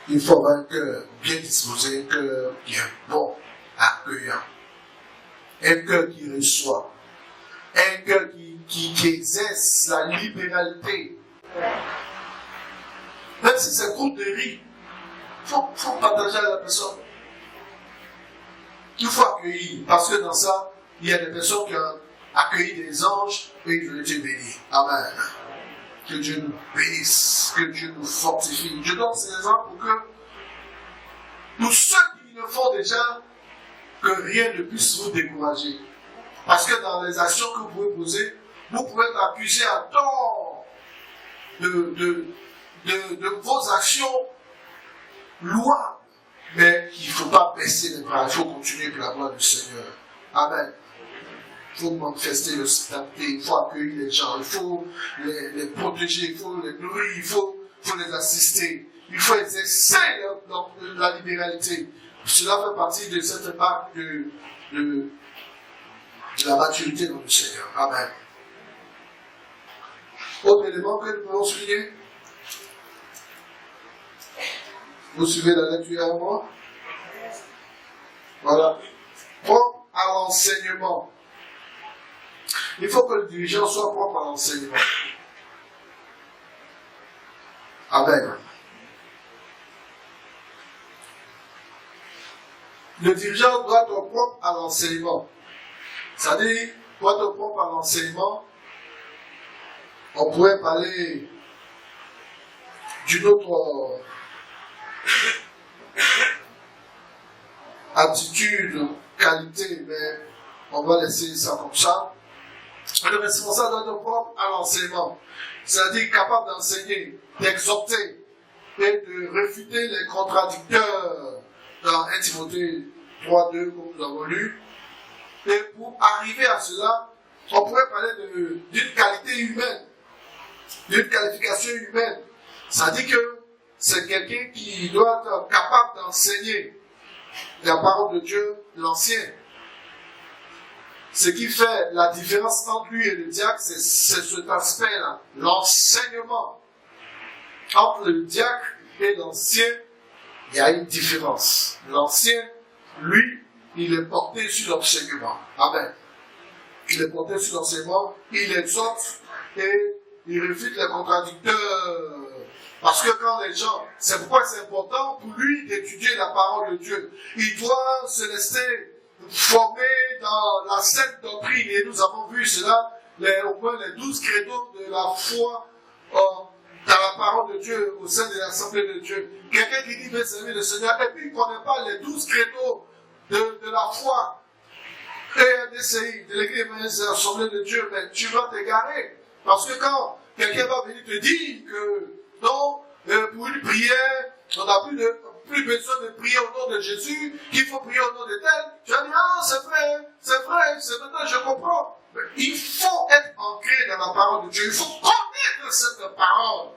Il faut avoir un cœur bien disposé, un cœur bien bon, accueillant. Un cœur qui reçoit. Un cœur qui exerce la libéralité. Même si c'est groupe de riz, il faut partager à la personne. Il faut accueillir. Parce que dans ça, il y a des personnes qui ont accueilli des anges et ils veulent Dieu bénir. Amen. Que Dieu nous bénisse, que Dieu nous fortifie. Je donne ces exemples pour que tous ceux qui le font déjà, que rien ne puisse vous décourager. Parce que dans les actions que vous pouvez poser, vous pouvez être accusé à tort de vos actions louables. Mais il ne faut pas baisser les bras, il faut continuer pour la gloire du Seigneur. Amen. Il faut manifester l'hospitalité, il faut accueillir les gens, il faut les protéger, il faut les nourrir, il faut les assister. Il faut exercer la libéralité. Cela fait partie de cette marque de la maturité dans le Seigneur. Amen. Autre élément que nous pouvons souligner. Vous suivez la lecture à moi? Voilà. Propre à l'enseignement. Il faut que le dirigeant soit propre à l'enseignement. Amen. Le dirigeant doit être propre à l'enseignement. C'est-à-dire, doit être propre à l'enseignement. On pourrait parler d'une autre attitude, qualité, mais on va laisser ça comme ça. Le responsable doit être propre à l'enseignement. C'est-à-dire capable d'enseigner, d'exhorter et de réfuter les contradicteurs dans 1 Timothée 3:2, comme nous avons lu. Et pour arriver à cela, on pourrait parler d'une qualité humaine, d'une qualification humaine. C'est-à-dire que c'est quelqu'un qui doit être capable d'enseigner la parole de Dieu, l'ancien. Ce qui fait la différence entre lui et le diacre, c'est cet aspect-là, l'enseignement. Entre le diacre et l'ancien, il y a une différence. L'ancien, lui, il est porté sur l'enseignement. Amen. Il est porté sur l'enseignement, il exhorte et il réfute les contradicteurs. Parce que quand les gens, c'est pourquoi c'est important pour lui d'étudier la parole de Dieu. Il doit se laisser former dans la sainte doctrine. Et nous avons vu cela, au moins les 12 credos de la foi dans la parole de Dieu, au sein de l'Assemblée de Dieu. Quelqu'un qui dit, veut servir le Seigneur, et puis il ne connaît pas les 12 credos de la foi. Et DCI, de l'Église de l'Assemblée de Dieu, mais tu vas t'égarer. Parce que quand quelqu'un va venir te dire que non, pour une prière, on n'a plus besoin de prier au nom de Jésus, qu'il faut prier au nom de tel, tu vas dire, ah, c'est vrai, maintenant je comprends. Mais il faut être ancré dans la parole de Dieu, il faut connaître cette parole.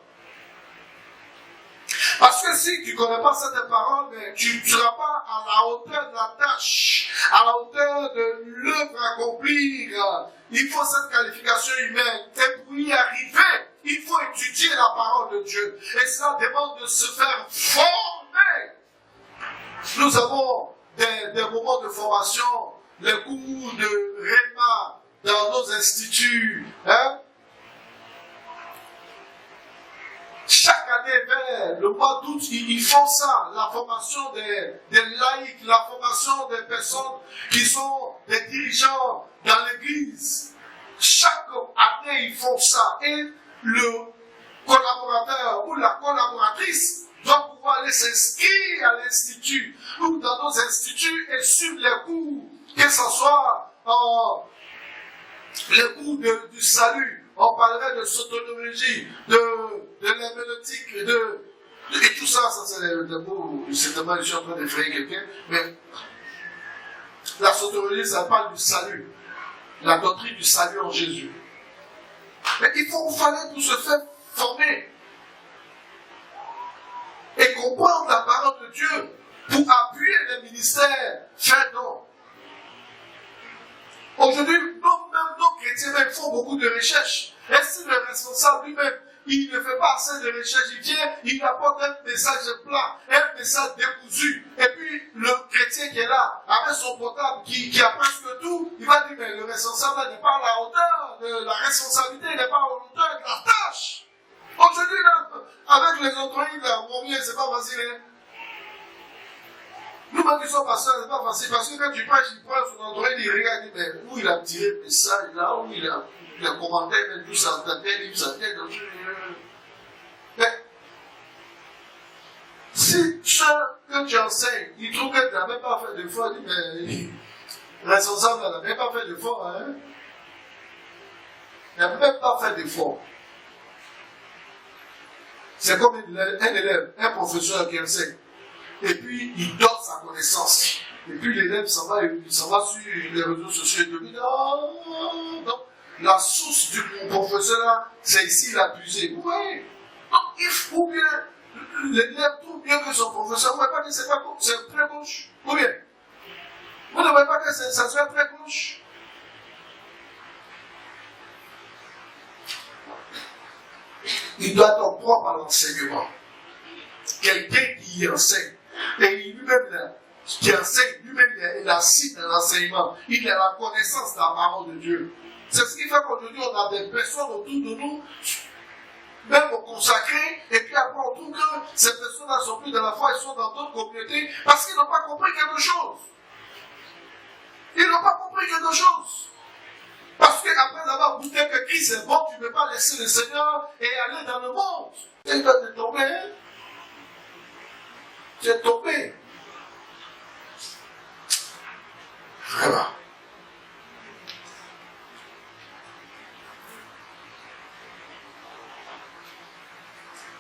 Parce que si tu ne connais pas cette parole, mais tu ne seras pas à la hauteur de la tâche, à la hauteur de l'œuvre à accomplir. Il faut cette qualification humaine. Et pour y arriver, il faut étudier la parole de Dieu. Et cela demande de se faire former. Nous avons des moments de formation, les cours de Réma dans nos instituts. Chaque année, vers le mois d'août, ils font ça, la formation des laïcs, la formation des personnes qui sont des dirigeants dans l'église. Chaque année, ils font ça. Et le collaborateur ou la collaboratrice doit pouvoir aller s'inscrire à l'institut ou dans nos instituts et suivre les cours, que ce soit les cours du salut. On parlerait de soteriologie, de l'herméneutique, et tout ça, c'est des mots, certainement je suis en train d'effrayer quelqu'un, mais la soteriologie, ça parle du salut, la doctrine du salut en Jésus. Mais il fallait pour se faire former et comprendre la parole de Dieu pour appuyer les ministères, faire don. Aujourd'hui, même nos chrétiens même font beaucoup de recherches. Et si le responsable lui-même il ne fait pas assez de recherche, il vient, il apporte un message plat, un message décousu. Et puis, le chrétien qui est là, avec son portable, qui a presque tout, il va dire, mais le responsable n'est pas à la hauteur de la responsabilité, n'est pas à la hauteur de la tâche. Aujourd'hui, là, avec les Android, là, mon bien, c'est pas facile, hein. Nous-mêmes qui sommes pasteurs, c'est pas facile, parce que quand tu prêches, il prend son Android, il regarde, il dit, mais où il a tiré le message, là, où il a commenté, mais tout ça, dans tel livre, ça tient, mais, si ceux que tu enseignes, ils trouvent que tu n'as même pas fait d'effort, il dit, mais, le responsable n'a même pas fait d'effort, hein. Il n'a même pas fait d'effort. C'est comme un élève, un professeur qui enseigne. Et puis, il donne sa connaissance. Et puis, l'élève s'en va sur les réseaux sociaux et il dit, non. La source du professeur là, c'est ici, il a abusé. Oui. Donc, il faut bien, l'élève trouve bien que son professeur, vous ne voyez pas que c'est très gauche. Ou bien, vous ne voyez pas que ça soit très gauche. Il doit être propre à l'enseignement. Quelqu'un qui enseigne, et lui-même là, qui enseigne, lui-même il a assis dans l'enseignement, il a la connaissance de la parole de Dieu. C'est ce qui fait qu'aujourd'hui on a des personnes autour de nous, même consacrées, et puis après on trouve que ces personnes-là ne sont plus dans la foi, elles sont dans d'autres communautés, parce qu'ils n'ont pas compris quelque chose. Ils n'ont pas compris quelque chose. Parce qu'après avoir goûté que Christ est bon, tu ne peux pas laisser le Seigneur et aller dans le monde. Et toi, tu es tombé, hein? Tu es tombé. Vraiment.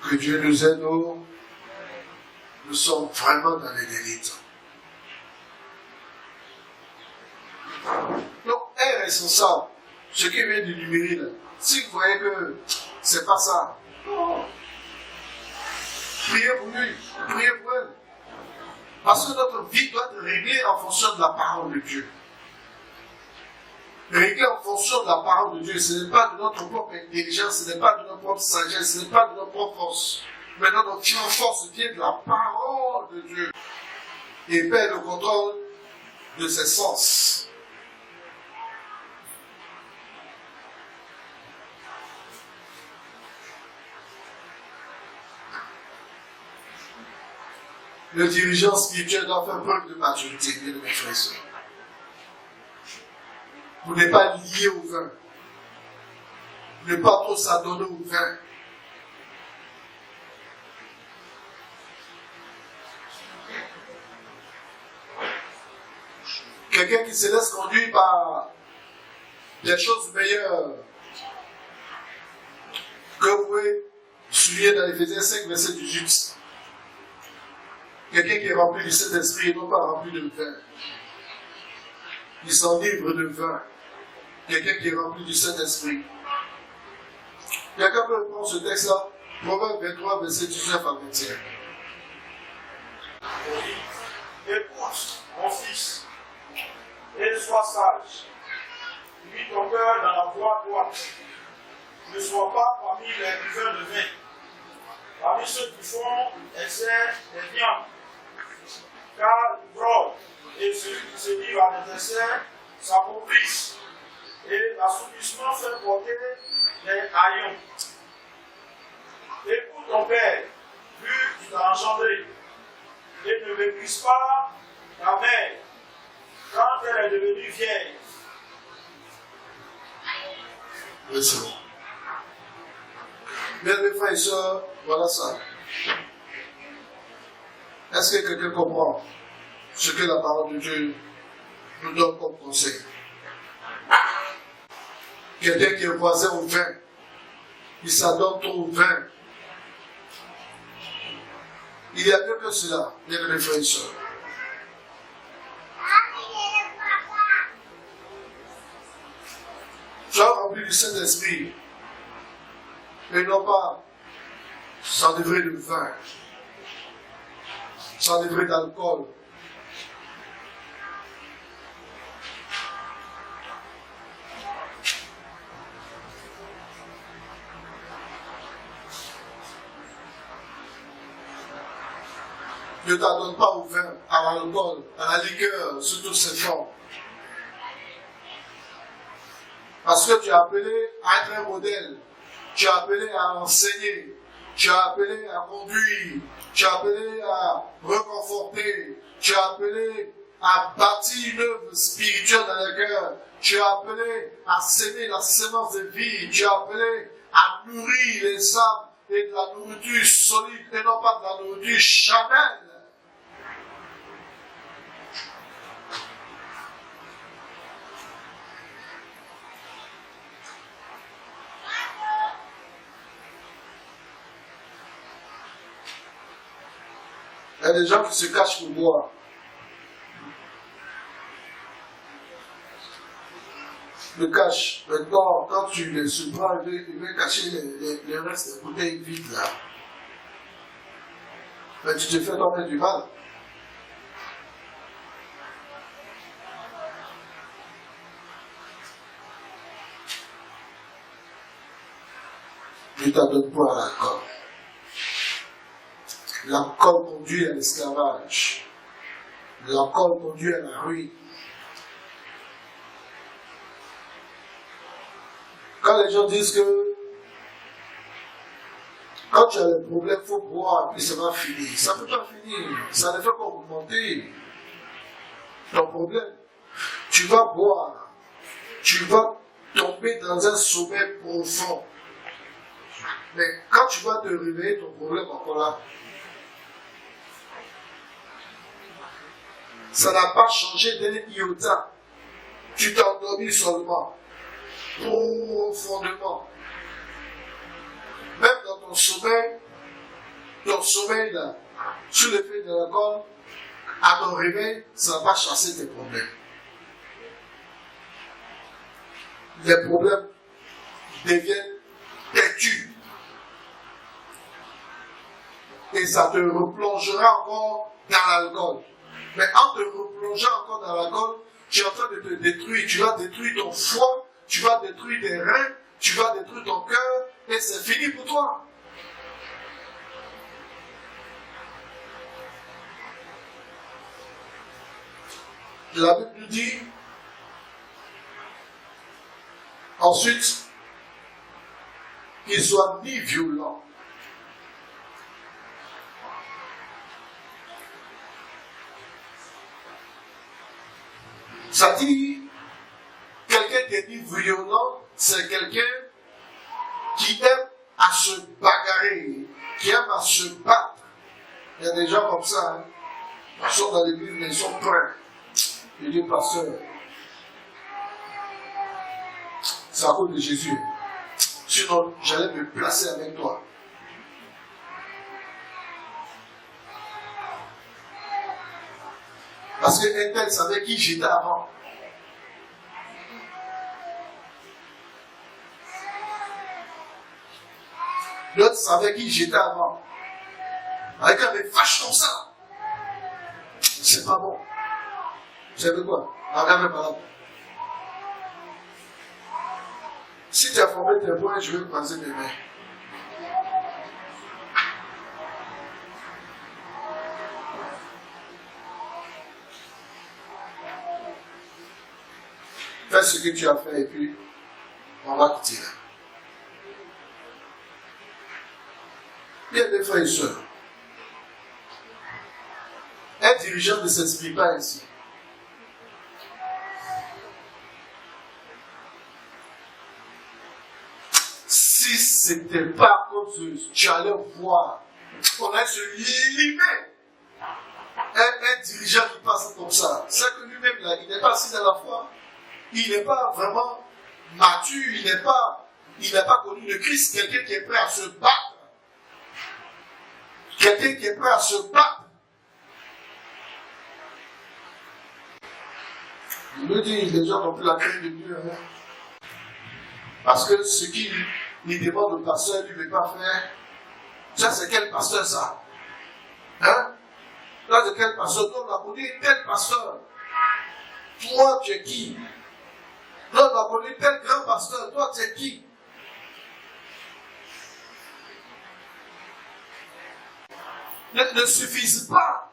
Que Dieu nous aide, nous sommes vraiment dans les délites. Donc, un responsable, ce qui vient du numérique, là, si vous voyez que c'est pas ça, priez pour lui, priez pour elle. Parce que notre vie doit être réglée en fonction de la parole de Dieu. Réglée en fonction de la parole de Dieu. Ce n'est pas de notre propre intelligence, ce n'est pas de notre propre sagesse, ce n'est pas de notre propre force. Mais notre force vient de la parole de Dieu. Et perd le contrôle de ses sens. Le dirigeant spirituel doit faire preuve de maturité, bien mes frères et sœurs. Vous n'êtes pas lié au vin. Ne pas trop s'adonner au vin. Quelqu'un qui se laisse conduire par des choses meilleures que vous pouvez souligner dans Éphésiens 5, verset 18. Quelqu'un qui est rempli du Saint-Esprit et non pas rempli de vin. Il s'enivre de vin. Quelqu'un qui est rempli du Saint-Esprit. Quelqu'un peut prendre ce texte-là, Proverbe 23, verset 19 à 21. Écoute, mon fils, et sois sage. Mets ton cœur dans la voie droite. Ne sois pas parmi les buveurs de vin, parmi ceux qui font excès des viandes. Car l'ivrogne et celui qui se livre à des desserts s'appauvrissent, et l'assoupissement fait porter des haillons. Écoute ton père, vu qu'il t'a engendré, et ne méprise pas ta mère quand elle est devenue vieille. Oui, c'est bon. Bien, mes frères et sœurs, voilà ça. Est-ce que quelqu'un comprend ce que la parole de Dieu nous donne comme conseil? Quelqu'un qui est voisin au vin, il s'adonne trop au vin. Il y a mieux que cela, bien mes frères et sœurs. Sois rempli du Saint-Esprit, et non pas s'enivrer de vin, s'enivrer d'alcool. Ne t'adonne pas au vin, à l'alcool, à la liqueur, sous toutes ses formes. Parce que tu es appelé à être un modèle. Tu es appelé à enseigner. Tu es appelé à conduire. Tu es appelé à reconforter. Tu es appelé à bâtir une œuvre spirituelle dans le cœur. Tu es appelé à s'aimer la sémence de vie. Tu es appelé à nourrir les âmes et de la nourriture solide et non pas de la nourriture charnelle. Il y a des gens qui se cachent pour boire. Le cache. Maintenant, quand tu les surprends, il va cacher les restes des bouteilles vides là. Mais tu te fais tomber du mal. Ne t'adonne pas à l'alcool. L'alcool conduit à l'esclavage. L'alcool conduit à la ruine. Quand les gens disent que quand tu as des problèmes, il faut boire, puis ça va finir. Ça ne peut pas finir. Ça ne fait qu'augmenter ton problème. Tu vas boire. Tu vas tomber dans un sommeil profond. Mais quand tu vas te réveiller, ton problème est encore là. Ça n'a pas changé d'un iota. Tu t'es endormi seulement. Profondément. Même dans ton sommeil là, sous l'effet de l'alcool, à ton réveil, ça va chasser tes problèmes. Les problèmes deviennent têtus. Et ça te replongera encore dans l'alcool. Mais en te replongeant encore dans l'alcool, tu es en train de te détruire. Tu vas détruire ton foie, tu vas détruire tes reins, tu vas détruire ton cœur, et c'est fini pour toi. La Bible nous dit, ensuite, qu'il ne soit ni violent. Ça dit, quelqu'un qui est dit violent, c'est quelqu'un qui aime à se bagarrer, qui aime à se battre. Il y a des gens comme ça, hein. Ils sont dans l'église, mais ils sont prêts. Je dis, pasteur, c'est à cause de Jésus. Sinon, j'allais me placer avec toi. Parce qu'un tel savait qui j'étais avant. L'autre savait qui j'étais avant. Avec un des fâches comme ça. C'est pas bon. Vous savez quoi? Regarde par là. Si tu as formé tes points, je vais croiser mes mains. Fais ce que tu as fait et puis on va quitter là. Bien des frères et sœurs, un dirigeant ne s'inspire pas ainsi. Si ce n'était pas comme ça, tu allais voir, on allait se limer. Un dirigeant qui passe comme ça, c'est que lui-même là, il n'est pas assis à la foi. Il n'est pas vraiment mature, il n'a pas connu le Christ, quelqu'un qui est prêt à se battre. Quelqu'un qui est prêt à se battre. Il me dit, les gens n'ont plus la crainte de Dieu. Hein? Parce que ce qu'il demande au pasteur, il ne veut pas faire. Ça, c'est quel pasteur ça? Hein? Là, c'est quel pasteur? Donc, on a connu tel pasteur. Toi, tu es qui? Là, on a connu tel grand pasteur. Toi, tu es qui? Ne suffisent pas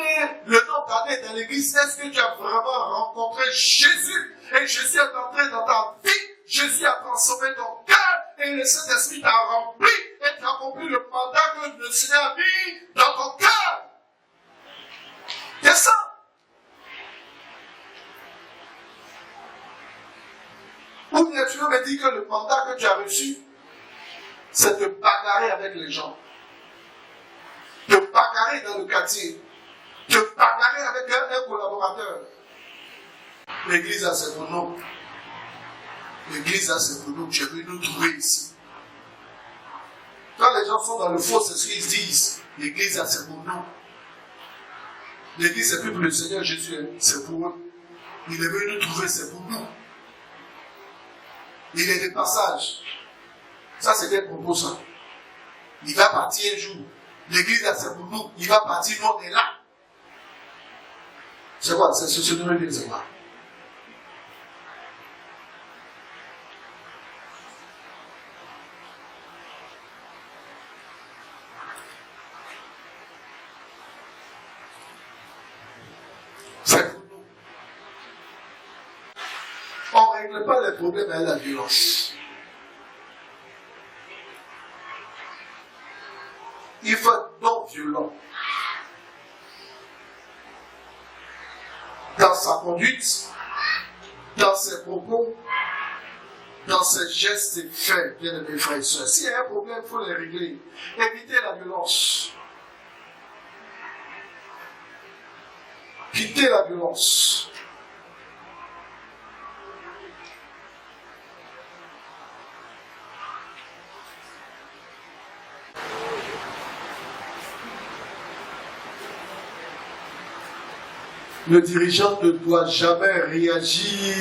malgré le nom d'année dans l'église, est-ce que tu as vraiment rencontré Jésus? Et Jésus est entré dans ta vie, Jésus a transformé ton cœur, et le Saint-Esprit t'a rempli, et tu as accompli le mandat que le Seigneur a mis dans ton cœur. C'est ça. Ou bien tu veux me dire que le mandat que tu as reçu, c'est de bagarrer avec les gens, de bagarrer dans le quartier, de bagarrer avec un collaborateur. L'église a ses noms. L'église a ses noms. Tu es venu nous trouver ici. Quand les gens sont dans le faux, c'est ce qu'ils disent. L'église a ses noms. L'église, c'est plus pour le Seigneur Jésus, c'est pour eux. Il est venu nous trouver, c'est pour nous. Il est de passage. Ça, c'est des propos, ça. Il va partir un jour. L'église, c'est pour nous. Il va partir, nous, on est là. C'est quoi? C'est ce que nous veut dire, c'est quoi? C'est pour nous. On ne règle pas les problèmes avec la violence. Il faut être non violent dans sa conduite, dans ses propos, dans ses gestes et faits, bien aimés frères et sœurs. S'il y a un problème, il faut les régler. Évitez la violence. Quittez la violence. Le dirigeant ne doit jamais réagir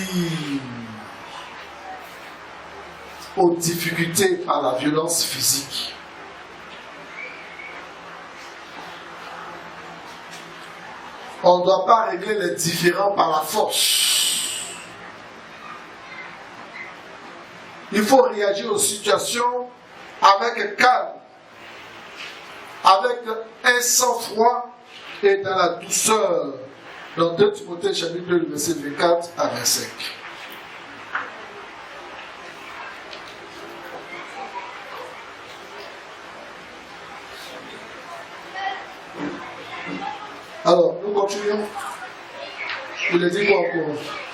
aux difficultés par la violence physique. On ne doit pas régler les différends par la force. Il faut réagir aux situations avec calme, avec un sang-froid et dans la douceur. Dans 2 Timothée chapitre 2, verset 24 à 25. Alors, nous continuons. Il est dit quoi encore?